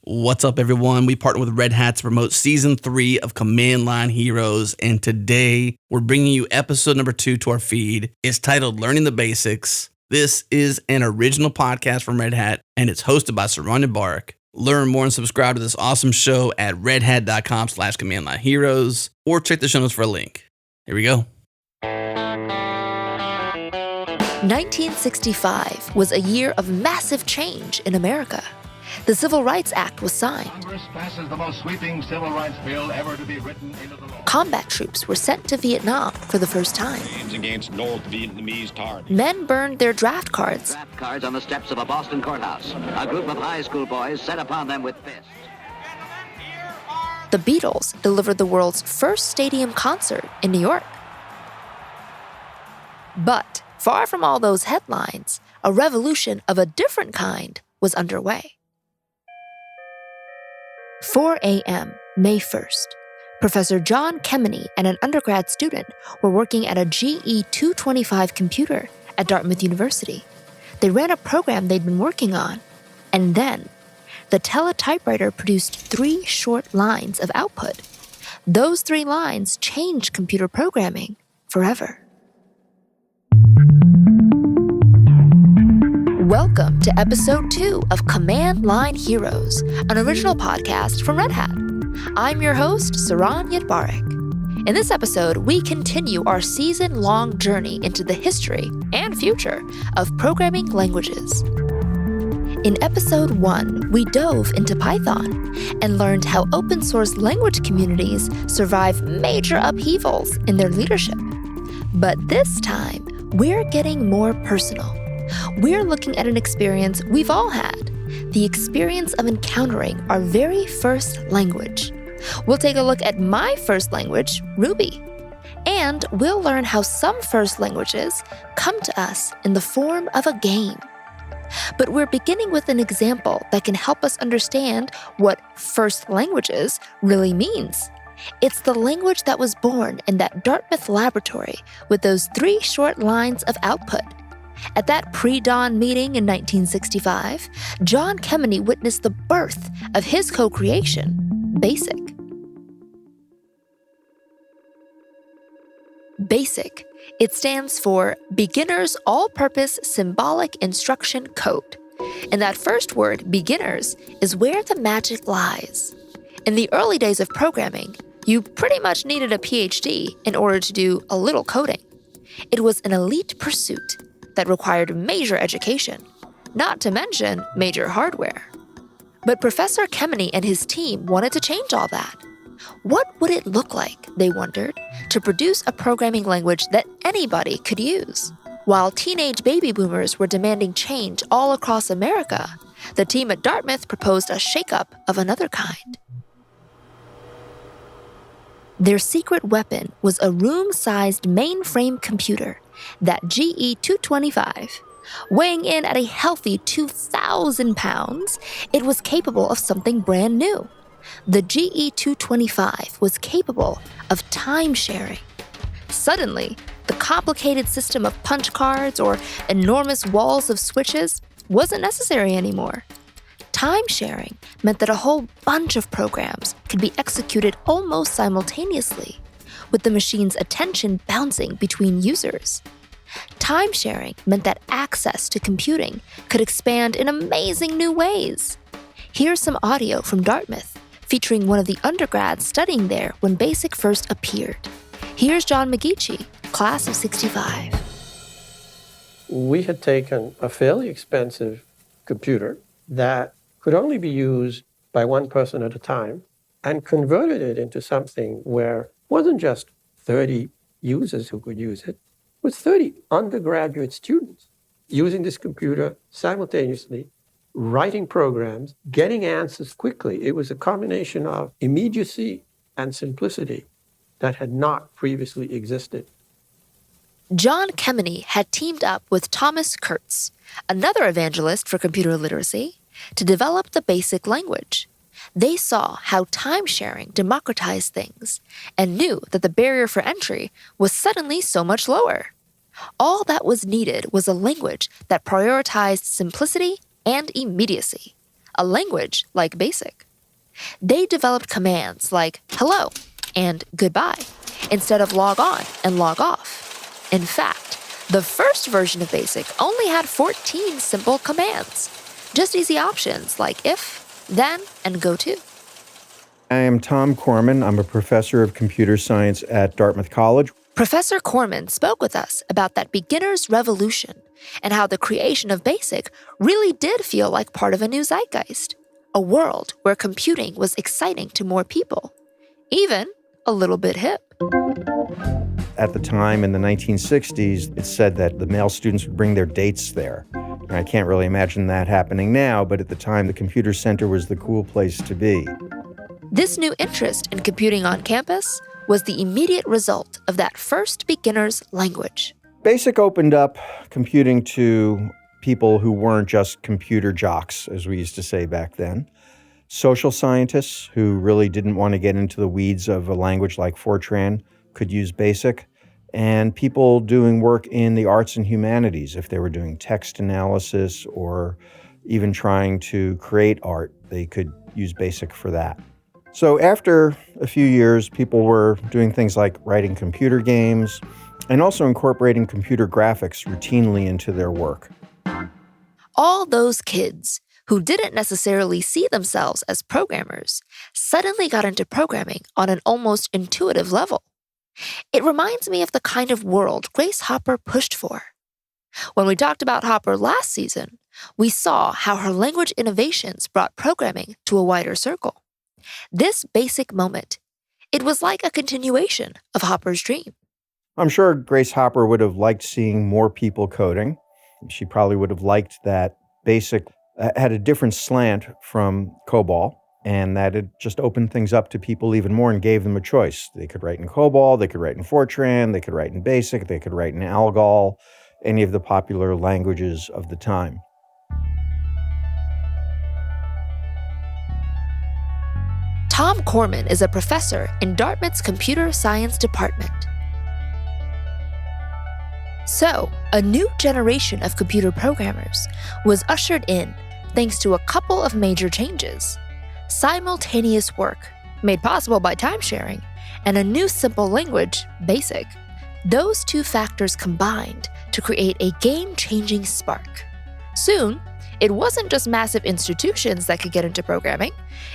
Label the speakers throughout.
Speaker 1: What's up, everyone? We partner with Red Hat to promote Season 3 of Command Line Heroes, and today we're bringing you episode number 2 to our feed. It's titled Learning the Basics. This is an original podcast from Red Hat, and it's hosted by Saron Yitbarek. Learn more and subscribe to this awesome show at redhat.com/Command Line Heroes, or check the show notes for a link. Here we go.
Speaker 2: 1965 was a year of massive change in America. The Civil Rights Act was signed.
Speaker 3: Congress passes the most sweeping civil rights bill ever to be written into the law.
Speaker 2: Combat troops were sent to Vietnam for the first time.
Speaker 4: Against North Vietnamese Tar.
Speaker 2: Men burned their draft cards.
Speaker 5: Draft cards on the steps of a Boston courthouse. A group of high school boys set upon them with fists.
Speaker 2: The Beatles delivered the world's first stadium concert in New York. But far from all those headlines, a revolution of a different kind was underway. 4 a.m., May 1st. Professor John Kemeny and an undergrad student were working at a GE 225 computer at Dartmouth University. They ran a program they'd been working on, and then the teletypewriter produced 3 short lines of output. Those 3 lines changed computer programming forever. Welcome to episode 2 of Command Line Heroes, an original podcast from Red Hat. I'm your host, Saron Yitbarek. In this episode, we continue our season-long journey into the history and future of programming languages. In episode 1, we dove into Python and learned how open-source language communities survive major upheavals in their leadership. But this time, we're getting more personal. We're looking at an experience we've all had, the experience of encountering our very first language. We'll take a look at my first language, Ruby, and we'll learn how some first languages come to us in the form of a game. But we're beginning with an example that can help us understand what first languages really means. It's the language that was born in that Dartmouth laboratory with those 3 short lines of output. At that pre-dawn meeting in 1965, John Kemeny witnessed the birth of his co-creation, BASIC. BASIC. It stands for Beginner's All-Purpose Symbolic Instruction Code. And that first word, beginners, is where the magic lies. In the early days of programming, you pretty much needed a PhD in order to do a little coding. It was an elite pursuit that required major education, not to mention major hardware. But Professor Kemeny and his team wanted to change all that. What would it look like, they wondered, to produce a programming language that anybody could use? While teenage baby boomers were demanding change all across America, the team at Dartmouth proposed a shakeup of another kind. Their secret weapon was a room-sized mainframe computer, that GE 225. Weighing in at a healthy 2,000 pounds, it was capable of something brand new. The GE 225 was capable of time sharing. Suddenly, the complicated system of punch cards or enormous walls of switches wasn't necessary anymore. Time sharing meant that a whole bunch of programs could be executed almost simultaneously, with the machine's attention bouncing between users. Time sharing meant that access to computing could expand in amazing new ways. Here's some audio from Dartmouth, featuring one of the undergrads studying there when BASIC first appeared. Here's John McGeechee, class of 65.
Speaker 6: We had taken a fairly expensive computer that could only be used by one person at a time and converted it into something where it wasn't just 30 users who could use it, with 30 undergraduate students using this computer simultaneously, writing programs, getting answers quickly. It was a combination of immediacy and simplicity that had not previously existed.
Speaker 2: John Kemeny had teamed up with Thomas Kurtz, another evangelist for computer literacy, to develop the BASIC language. They saw how time-sharing democratized things and knew that the barrier for entry was suddenly so much lower. All that was needed was a language that prioritized simplicity and immediacy, a language like BASIC. They developed commands like hello and goodbye instead of log on and log off. In fact, the first version of BASIC only had 14 simple commands, just easy options like if, then, and go to.
Speaker 7: I am Tom Cormen. I'm a professor of computer science at Dartmouth College.
Speaker 2: Professor Cormen spoke with us about that beginner's revolution and how the creation of BASIC really did feel like part of a new zeitgeist, a world where computing was exciting to more people, even a little bit hip.
Speaker 7: At the time in the 1960s, it said that the male students would bring their dates there. And I can't really imagine that happening now, but at the time, the computer center was the cool place to be.
Speaker 2: This new interest in computing on campus was the immediate result of that first beginner's language.
Speaker 7: BASIC opened up computing to people who weren't just computer jocks, as we used to say back then. Social scientists who really didn't want to get into the weeds of a language like Fortran could use BASIC, and people doing work in the arts and humanities, if they were doing text analysis or even trying to create art, they could use BASIC for that. So after a few years, people were doing things like writing computer games and also incorporating computer graphics routinely into their work.
Speaker 2: All those kids who didn't necessarily see themselves as programmers suddenly got into programming on an almost intuitive level. It reminds me of the kind of world Grace Hopper pushed for. When we talked about Hopper last season, we saw how her language innovations brought programming to a wider circle. This BASIC moment, it was like a continuation of Hopper's dream.
Speaker 7: I'm sure Grace Hopper would have liked seeing more people coding. She probably would have liked that BASIC had a different slant from COBOL, and that it just opened things up to people even more and gave them a choice. They could write in COBOL, they could write in Fortran, they could write in BASIC, they could write in ALGOL, any of the popular languages of the time.
Speaker 2: Tom Cormen is a professor in Dartmouth's computer science department. So, a new generation of computer programmers was ushered in thanks to a couple of major changes: simultaneous work, made possible by time-sharing, and a new simple language, BASIC. Those two factors combined to create a game-changing spark. Soon, it wasn't just massive institutions that could get into programming.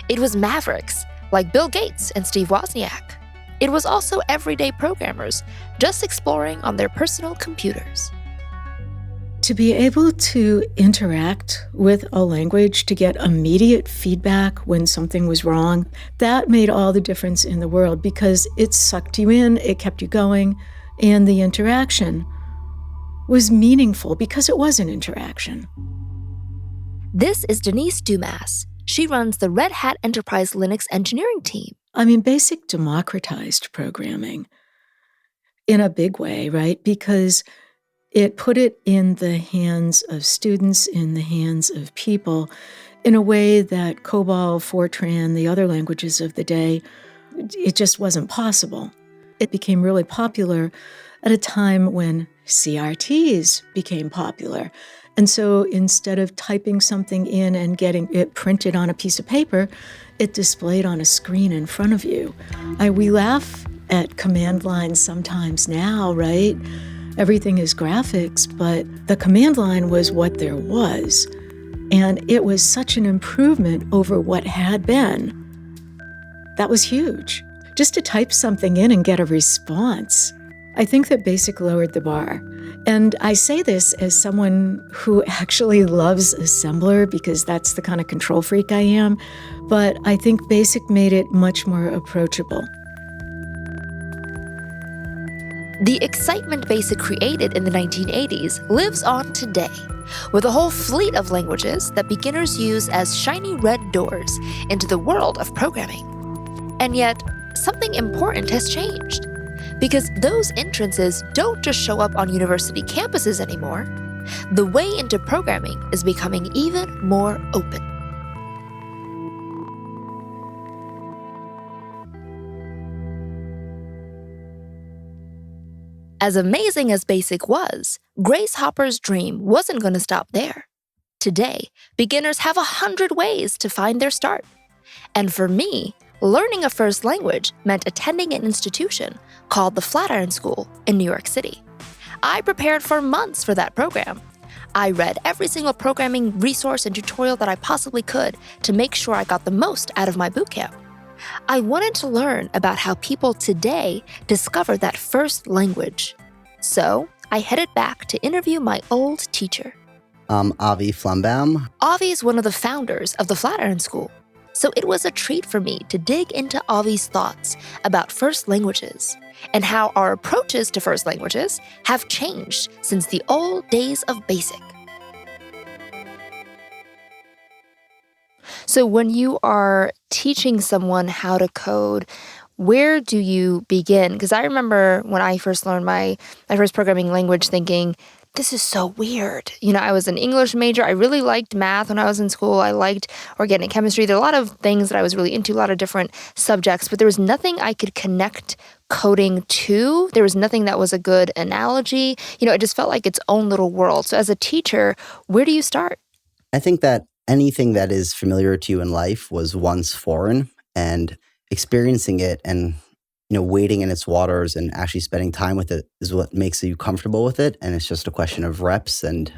Speaker 2: It was mavericks like Bill Gates and Steve Wozniak. It was also everyday programmers just exploring on their personal computers.
Speaker 8: To be able to interact with a language, to get immediate feedback when something was wrong, that made all the difference in the world because it sucked you in, it kept you going, and the interaction was meaningful because it was an interaction.
Speaker 2: This is Denise Dumas. She runs the Red Hat Enterprise Linux engineering team.
Speaker 8: BASIC democratized programming in a big way, right? Because it put it in the hands of students, in the hands of people, in a way that COBOL, Fortran, the other languages of the day, it just wasn't possible. It became really popular at a time when CRTs became popular. And so instead of typing something in and getting it printed on a piece of paper, it displayed on a screen in front of you. We laugh at command lines sometimes now, right? Everything is graphics, but the command line was what there was. And it was such an improvement over what had been. That was huge. Just to type something in and get a response. I think that BASIC lowered the bar. And I say this as someone who actually loves assembler because that's the kind of control freak I am. But I think BASIC made it much more approachable.
Speaker 2: The excitement BASIC created in the 1980s lives on today, with a whole fleet of languages that beginners use as shiny red doors into the world of programming. And yet, something important has changed. Because those entrances don't just show up on university campuses anymore. The way into programming is becoming even more open. As amazing as BASIC was, Grace Hopper's dream wasn't going to stop there. Today, beginners have 100 ways to find their start. And for me, learning a first language meant attending an institution called the Flatiron School in New York City. I prepared for months for that program. I read every single programming resource and tutorial that I possibly could to make sure I got the most out of my bootcamp. I wanted to learn about how people today discover that first language. So I headed back to interview my old teacher.
Speaker 9: Avi Flombaum.
Speaker 2: Avi is one of the founders of the Flatiron School. So it was a treat for me to dig into Avi's thoughts about first languages and how our approaches to first languages have changed since the old days of BASIC. So when you are teaching someone how to code, where do you begin? Because I remember when I first learned my first programming language thinking, this is so weird. I was an English major. I really liked math when I was in school. I liked organic chemistry. There are a lot of things that I was really into, a lot of different subjects, but there was nothing I could connect coding to. There was nothing that was a good analogy. It just felt like its own little world. So as a teacher, where do you start?
Speaker 9: I think that anything that is familiar to you in life was once foreign, and experiencing it and wading in its waters and actually spending time with it is what makes you comfortable with it. And it's just a question of reps and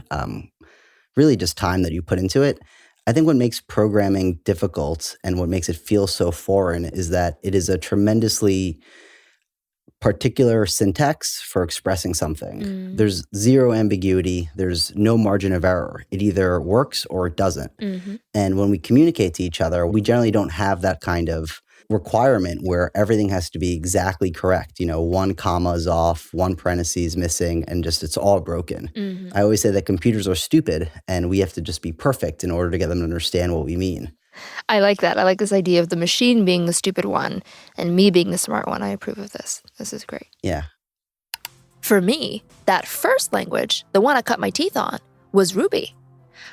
Speaker 9: really just time that you put into it. I think what makes programming difficult and what makes it feel so foreign is that it is a tremendously particular syntax for expressing something. There's zero ambiguity. There's no margin of error. It either works or it doesn't. And when we communicate to each other, we generally don't have that kind of requirement where everything has to be exactly correct. One comma is off, one parenthesis missing, and just it's all broken. I always say that computers are stupid and we have to just be perfect in order to get them to understand what we mean.
Speaker 2: I like that. I like this idea of the machine being the stupid one and me being the smart one. I approve of this. This is great.
Speaker 9: Yeah.
Speaker 2: For me, that first language, the one I cut my teeth on, was Ruby.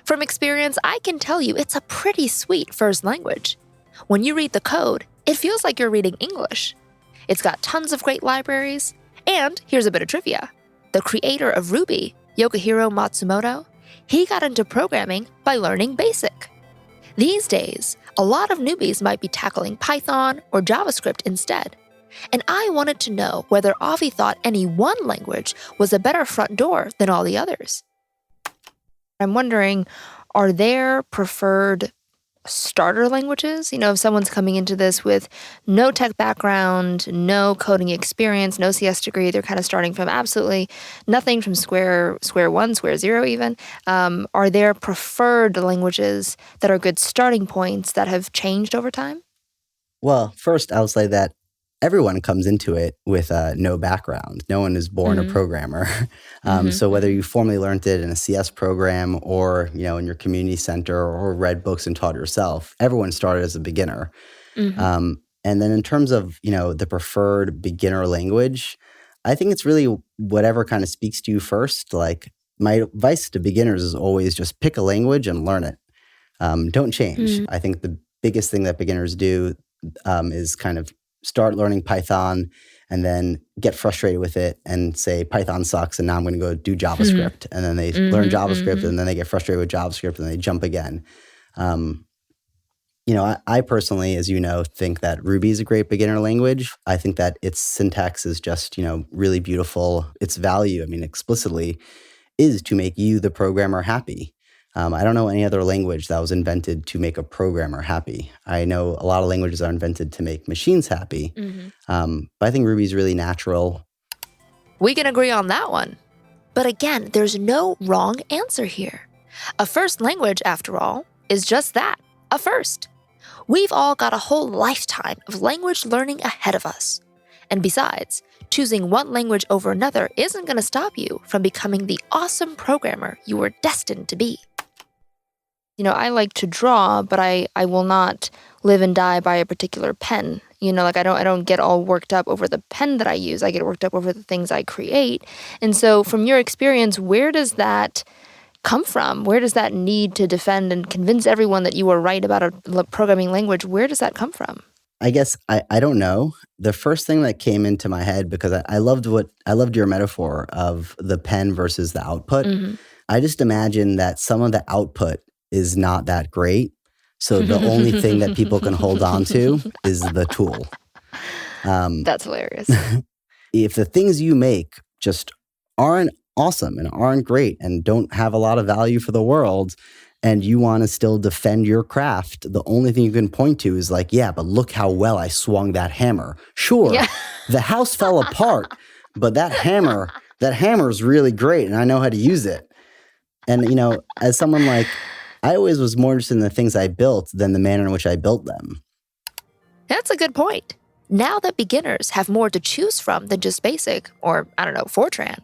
Speaker 2: From experience, I can tell you it's a pretty sweet first language. When you read the code, it feels like you're reading English. It's got tons of great libraries. And here's a bit of trivia. The creator of Ruby, Yukihiro Matsumoto, he got into programming by learning BASIC. These days, a lot of newbies might be tackling Python or JavaScript instead. And I wanted to know whether Avi thought any one language was a better front door than all the others. I'm wondering, are there preferred starter languages? If someone's coming into this with no tech background, no coding experience, no CS degree, they're kind of starting from absolutely nothing, from square one, square zero even. Are there preferred languages that are good starting points that have changed over time?
Speaker 9: Well, first, I'll say that everyone comes into it with no background. No one is born a programmer. So whether you formally learned it in a CS program or, in your community center or read books and taught yourself, everyone started as a beginner. And then in terms of, the preferred beginner language, I think it's really whatever kind of speaks to you first. Like, my advice to beginners is always just pick a language and learn it. Don't change. I think the biggest thing that beginners do is kind of start learning Python and then get frustrated with it and say Python sucks and now I'm going to go do JavaScript. And then they learn JavaScript and then they get frustrated with JavaScript and they jump again. I personally, as you know, think that Ruby is a great beginner language. I think that its syntax is just, really beautiful. Its value, explicitly, is to make you, the programmer, happy. I don't know any other language that was invented to make a programmer happy. I know a lot of languages are invented to make machines happy, but I think Ruby is really natural.
Speaker 2: We can agree on that one. But again, there's no wrong answer here. A first language, after all, is just that, a first. We've all got a whole lifetime of language learning ahead of us. And besides, choosing one language over another isn't going to stop you from becoming the awesome programmer you were destined to be. I like to draw, but I will not live and die by a particular pen. I don't get all worked up over the pen that I use. I get worked up over the things I create. And so from your experience, where does that come from? Where does that need to defend and convince everyone that you are right about a programming language? Where does that come from?
Speaker 9: I guess I don't know. The first thing that came into my head, because I loved your metaphor of the pen versus the output. I just imagine that some of the output is not that great. So the only thing that people can hold on to is the tool.
Speaker 2: That's hilarious.
Speaker 9: If the things you make just aren't awesome and aren't great and don't have a lot of value for the world, and you want to still defend your craft, the only thing you can point to is like, yeah, but look how well I swung that hammer. Sure, the house fell apart, but that hammer is really great and I know how to use it. And, you know, as someone like, I always was more interested in the things I built than the manner in which I built them.
Speaker 2: That's a good point. Now that beginners have more to choose from than just basic, or I don't know, Fortran,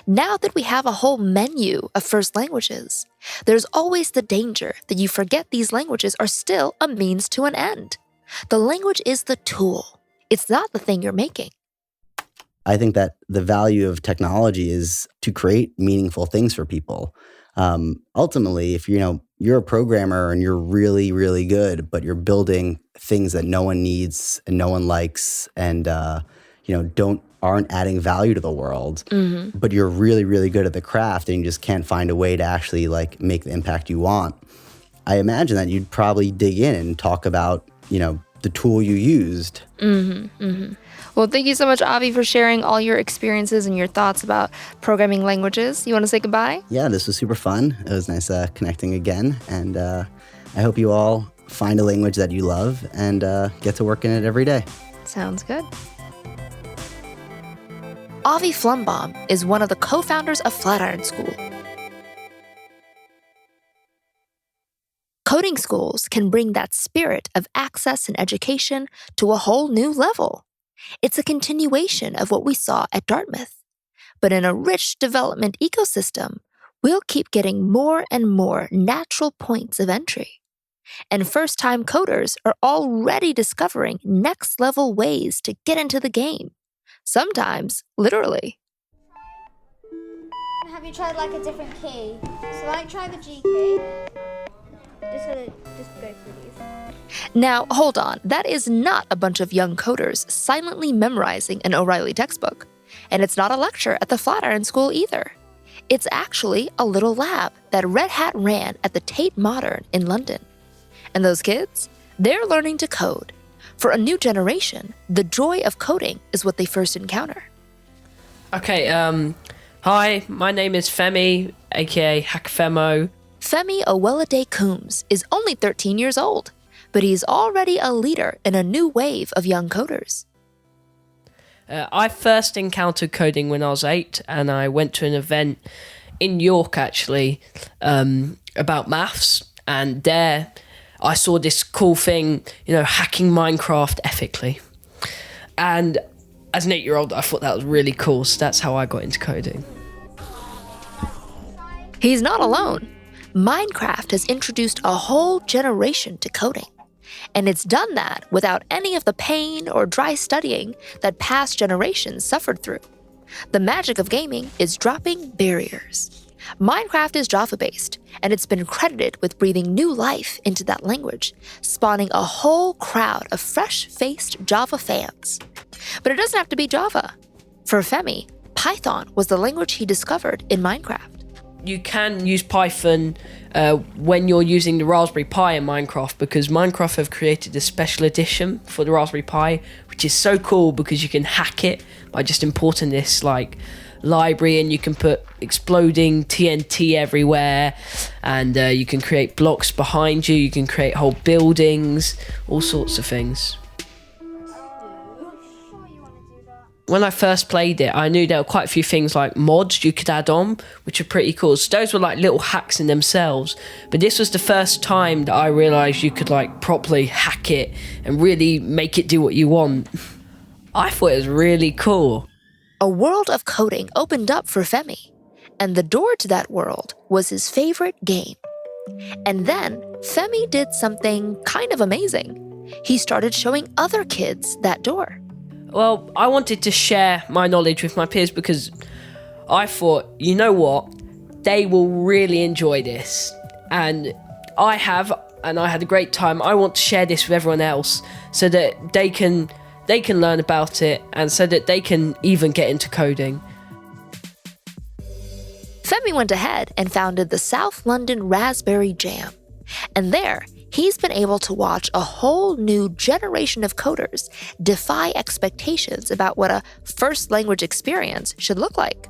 Speaker 2: now that we have a whole menu of first languages, there's always the danger that you forget these languages are still a means to an end. The language is the tool. It's not the thing you're making.
Speaker 9: I think that the value of technology is to create meaningful things for people. Ultimately, if you're a programmer and you're really, really good, but you're building things that no one needs and no one likes and aren't adding value to the world, but you're really, really good at the craft and you just can't find a way to actually like make the impact you want, I imagine that you'd probably dig in and talk about, the tool you used.
Speaker 2: Well, thank you so much, Avi, for sharing all your experiences and your thoughts about programming languages. You want to say goodbye?
Speaker 9: Yeah, this was super fun. It was nice connecting again. And I hope you all find a language that you love and get to work in it every day.
Speaker 2: Sounds good. Avi Flombaum is one of the co-founders of Flatiron School. Coding schools can bring that spirit of access and education to a whole new level. It's a continuation of what we saw at Dartmouth. But in a rich development ecosystem, we'll keep getting more and more natural points of entry. And first-time coders are already discovering next-level ways to get into the game. Sometimes, literally.
Speaker 10: Have you tried like a different key? So like try the G key. Just go through these.
Speaker 2: Now, hold on. That is not a bunch of young coders silently memorizing an O'Reilly textbook. And it's not a lecture at the Flatiron School either. It's actually a little lab that Red Hat ran at the Tate Modern in London. And those kids, they're learning to code. For a new generation, the joy of coding is what they first encounter.
Speaker 11: Okay, hi, my name is Femi, aka Hackfemo.
Speaker 2: Femi Owolade-Coombes is only 13 years old, but he's already a leader in a new wave of young coders.
Speaker 11: I first encountered coding when I was 8, and I went to an event in York, actually, about maths, and there I saw this cool thing, hacking Minecraft ethically. And as an 8-year-old, I thought that was really cool, so that's how I got into coding.
Speaker 2: He's not alone. Minecraft has introduced a whole generation to coding. And it's done that without any of the pain or dry studying that past generations suffered through. The magic of gaming is dropping barriers. Minecraft is Java-based, and it's been credited with breathing new life into that language, spawning a whole crowd of fresh-faced Java fans. But it doesn't have to be Java. For Femi, Python was the language he discovered in Minecraft.
Speaker 11: You can use Python when you're using the Raspberry Pi in Minecraft, because Minecraft have created a special edition for the Raspberry Pi, which is so cool because you can hack it by just importing this library, and you can put exploding TNT everywhere, and you can create blocks behind you, you can create whole buildings, all sorts of things. When I first played it, I knew there were quite a few things like mods you could add on, which are pretty cool. So those were like little hacks in themselves. But this was the first time that I realised you could properly hack it and really make it do what you want. I thought it was really cool.
Speaker 2: A world of coding opened up for Femi, and the door to that world was his favorite game. And then Femi did something kind of amazing. He started showing other kids that door.
Speaker 11: Well, I wanted to share my knowledge with my peers because I thought, you know what, they will really enjoy this. And I had a great time. I want to share this with everyone else so that they can learn about it and so that they can even get into coding.
Speaker 2: Femi went ahead and founded the South London Raspberry Jam. And there, he's been able to watch a whole new generation of coders defy expectations about what a first language experience should look like.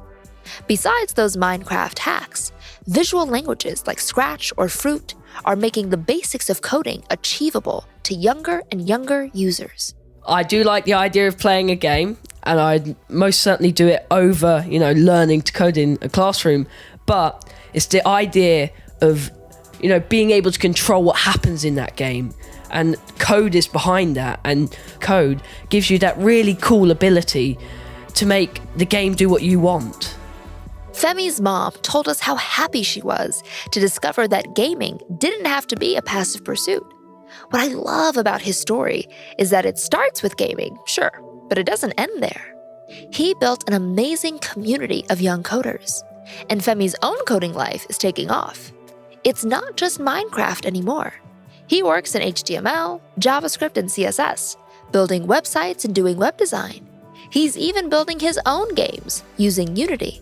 Speaker 2: Besides those Minecraft hacks, visual languages like Scratch or Fruit are making the basics of coding achievable to younger and younger users.
Speaker 11: I do like the idea of playing a game, and I'd most certainly do it over, learning to code in a classroom. But it's the idea of, being able to control what happens in that game. And code is behind that, and code gives you that really cool ability to make the game do what you want.
Speaker 2: Femi's mom told us how happy she was to discover that gaming didn't have to be a passive pursuit. What I love about his story is that it starts with gaming, sure, but it doesn't end there. He built an amazing community of young coders, and Femi's own coding life is taking off. It's not just Minecraft anymore. He works in HTML, JavaScript, and CSS, building websites and doing web design. He's even building his own games using Unity.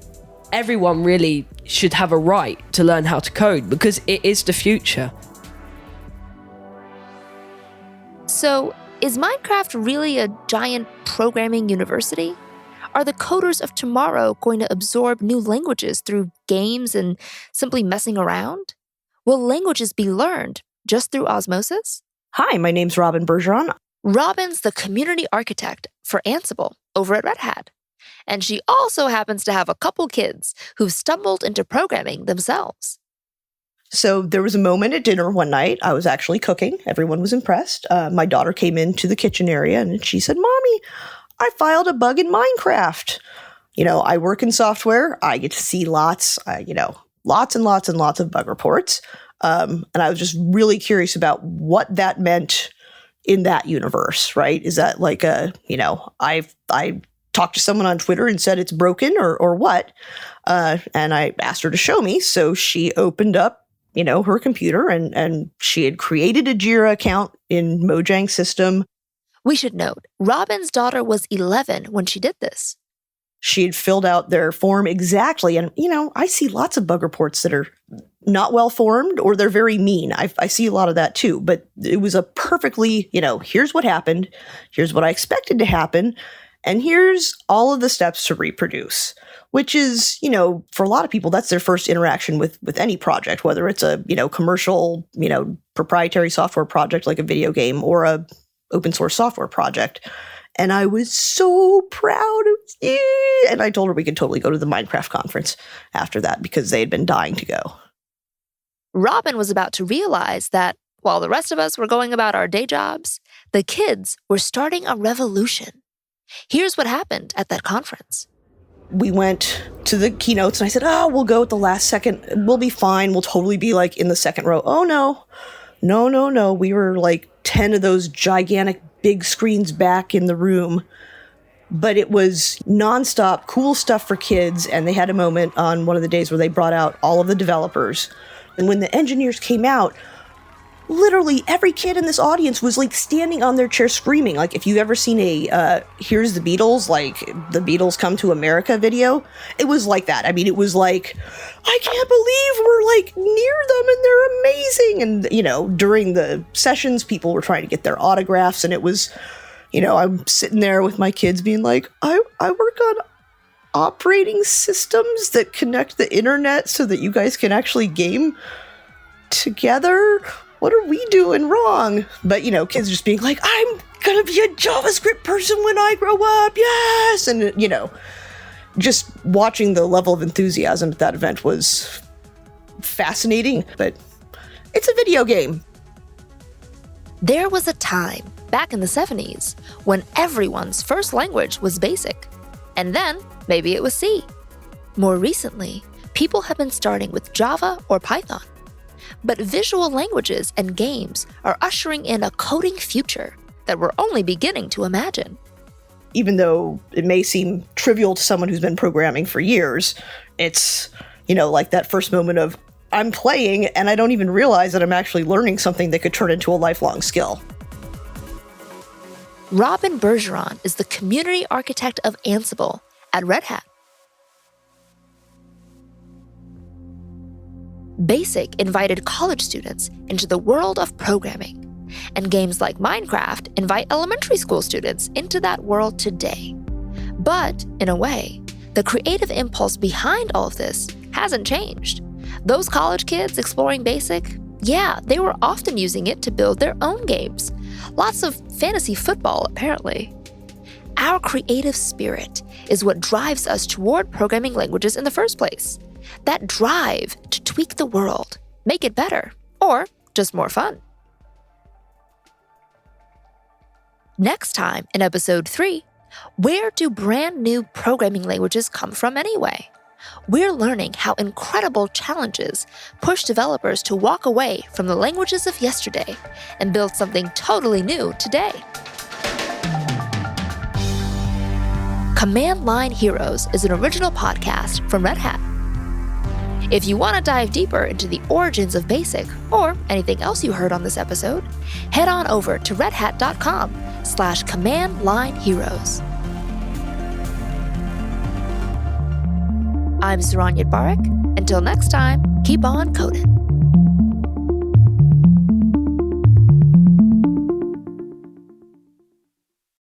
Speaker 11: Everyone really should have a right to learn how to code because it is the future.
Speaker 2: So, is Minecraft really a giant programming university? Are the coders of tomorrow going to absorb new languages through games and simply messing around? Will languages be learned just through osmosis?
Speaker 12: Hi, my name's Robyn Bergeron.
Speaker 2: Robyn's the community architect for Ansible over at Red Hat. And she also happens to have a couple kids who've stumbled into programming themselves.
Speaker 12: So there was a moment at dinner one night. I was actually cooking. Everyone was impressed. My daughter came into the kitchen area and she said, "Mommy, I filed a bug in Minecraft." I work in software. I get to see lots and lots and lots of bug reports. And I was just really curious about what that meant in that universe, right? Is that like I talked to someone on Twitter and said it's broken or what? And I asked her to show me. So she opened up her computer and she had created a Jira account in Mojang's system.
Speaker 2: We should note, Robyn's daughter was 11 when she did this.
Speaker 12: She had filled out their form exactly. And, I see lots of bug reports that are not well formed or they're very mean. I see a lot of that too. But it was a perfectly, here's what happened. Here's what I expected to happen. And here's all of the steps to reproduce, which is, for a lot of people, that's their first interaction with any project, whether it's a, commercial, proprietary software project like a video game or a open source software project. And I was so proud of it. And I told her we could totally go to the Minecraft conference after that because they had been dying to go.
Speaker 2: Robyn was about to realize that while the rest of us were going about our day jobs, the kids were starting a revolution. Here's what happened at that conference.
Speaker 12: We went to the keynotes and I said, we'll go at the last second. We'll be fine. We'll totally be like in the second row. Oh, no. We were like 10 of those gigantic big screens back in the room. But it was nonstop cool stuff for kids. And they had a moment on one of the days where they brought out all of the developers. And when the engineers came out, literally every kid in this audience was like standing on their chair screaming. Like if you've ever seen a Here's the Beatles, like the Beatles Come to America video, it was like that. I mean, it was like, I can't believe we're like near them and they're amazing. And, during the sessions, people were trying to get their autographs. And it was, I'm sitting there with my kids being like, I work on operating systems that connect the internet so that you guys can actually game together. What are we doing wrong? But, kids just being like, I'm going to be a JavaScript person when I grow up. Yes. And, just watching the level of enthusiasm at that event was fascinating, but it's a video game.
Speaker 2: There was a time back in the 70s when everyone's first language was BASIC. And then maybe it was C. More recently, people have been starting with Java or Python. But visual languages and games are ushering in a coding future that we're only beginning to imagine.
Speaker 12: Even though it may seem trivial to someone who's been programming for years, it's, like that first moment of, I'm playing and I don't even realize that I'm actually learning something that could turn into a lifelong skill.
Speaker 2: Robyn Bergeron is the community architect of Ansible at Red Hat. BASIC invited college students into the world of programming, and games like Minecraft invite elementary school students into that world today. But, in a way, the creative impulse behind all of this hasn't changed. Those college kids exploring BASIC, yeah, they were often using it to build their own games. Lots of fantasy football, apparently. Our creative spirit is what drives us toward programming languages in the first place. That drive to tweak the world, make it better, or just more fun. Next time in episode 3, where do brand new programming languages come from anyway? We're learning how incredible challenges push developers to walk away from the languages of yesterday and build something totally new today. Command Line Heroes is an original podcast from Red Hat. If you want to dive deeper into the origins of BASIC or anything else you heard on this episode, head on over to redhat.com/command-line-heroes. I'm Saron Yitbarek. Until next time, keep on coding.